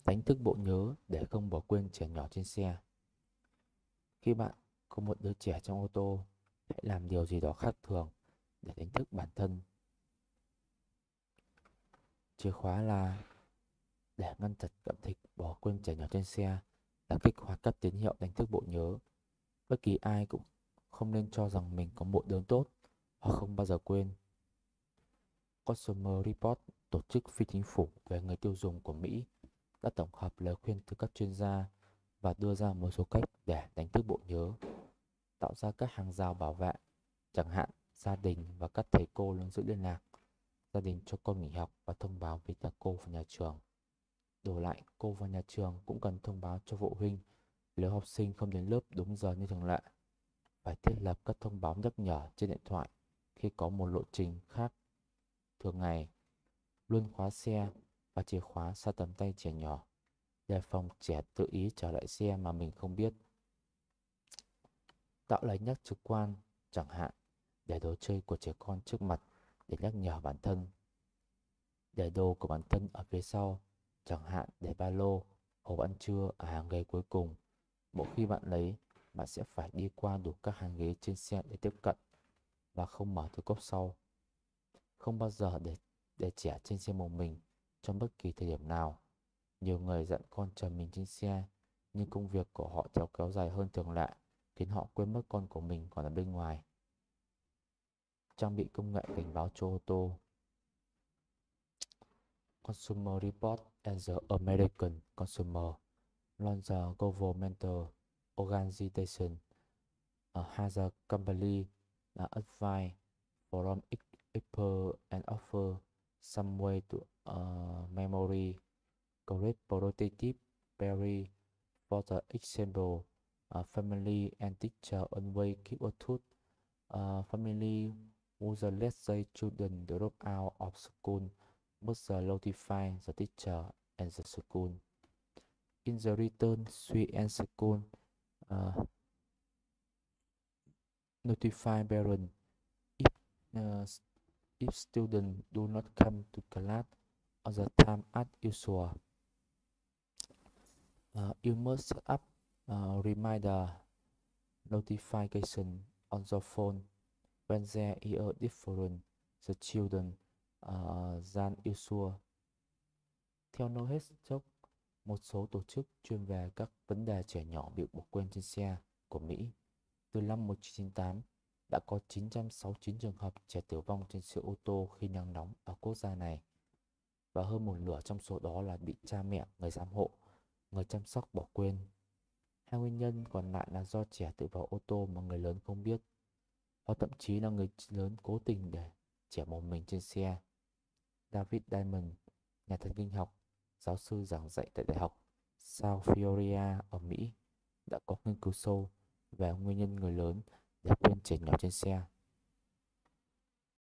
Đánh thức bộ nhớ để không bỏ quên trẻ nhỏ trên xe. Khi bạn có một đứa trẻ trong ô tô, hãy làm điều gì đó khác thường để đánh thức bản thân. Chìa khóa là để ngăn chặn cảm thịnh bỏ quên trẻ nhỏ trên xe là kích hoạt các tín hiệu đánh thức bộ nhớ. Bất kỳ ai cũng không nên cho rằng mình có bộ nhớ tốt hoặc không bao giờ quên. Consumer Report, tổ chức phi chính phủ về người tiêu dùng của Mỹ, đã tổng hợp lời khuyên từ các chuyên gia và đưa ra một số cách để đánh thức bộ nhớ. Tạo ra các hàng rào bảo vệ, chẳng hạn gia đình và các thầy cô luôn giữ liên lạc. Gia đình cho con nghỉ học và thông báo với thầy cô và nhà trường. Đổi lại, cô và nhà trường cũng cần thông báo cho phụ huynh nếu học sinh không đến lớp đúng giờ như thường lệ. Phải thiết lập các thông báo nhắc nhở trên điện thoại khi có một lộ trình khác thường ngày. Luôn khóa xe và chìa khóa xa tầm tay trẻ nhỏ, đề phòng trẻ tự ý trở lại xe mà mình không biết. Tạo lời nhắc trực quan, chẳng hạn để đồ chơi của trẻ con trước mặt để nhắc nhở bản thân. Để đồ của bản thân ở phía sau, chẳng hạn để ba lô, hộp ăn trưa ở hàng ghế cuối cùng. Mỗi khi bạn lấy, bạn sẽ phải đi qua đủ các hàng ghế trên xe để tiếp cận và không mở túi cốp sau. Không bao giờ để trẻ trên xe một mình trong bất kỳ thời điểm nào. Nhiều người dặn con chờ mình trên xe, nhưng công việc của họ kéo dài hơn thường lệ, khiến họ quên mất con của mình còn ở bên ngoài. Trang bị công nghệ cảnh báo cho ô tô. Consumer Report and the American Consumer launched a governmental organization has a company advice from Apple and offer some way to memory correct prototype Perry. For the example, family and teacher always keep a tooth. Family who let's say children drop out of school must notify the teacher and the school. In the return, she and school uh, notify parents if uh, if students do not come to class on the time as usual. You must set up reminder notification on the phone when there is a different the children than usual. Theo No Hedgehog, một số tổ chức chuyên về các vấn đề trẻ nhỏ bị bỏ quên trên xe của Mỹ, từ năm 1998 đã có 969 trường hợp trẻ tử vong trên xe ô tô khi nắng nóng ở quốc gia này, và hơn một nửa trong số đó là bị cha mẹ, người giám hộ, người chăm sóc bỏ quên. Hai nguyên nhân còn lại là do trẻ tự vào ô tô mà người lớn không biết, hoặc thậm chí là người lớn cố tình để trẻ một mình trên xe. David Diamond, nhà thần kinh học, giáo sư giảng dạy tại Đại học South Florida ở Mỹ, đã có nghiên cứu sâu về nguyên nhân người lớn để quên trẻ nhỏ trên xe.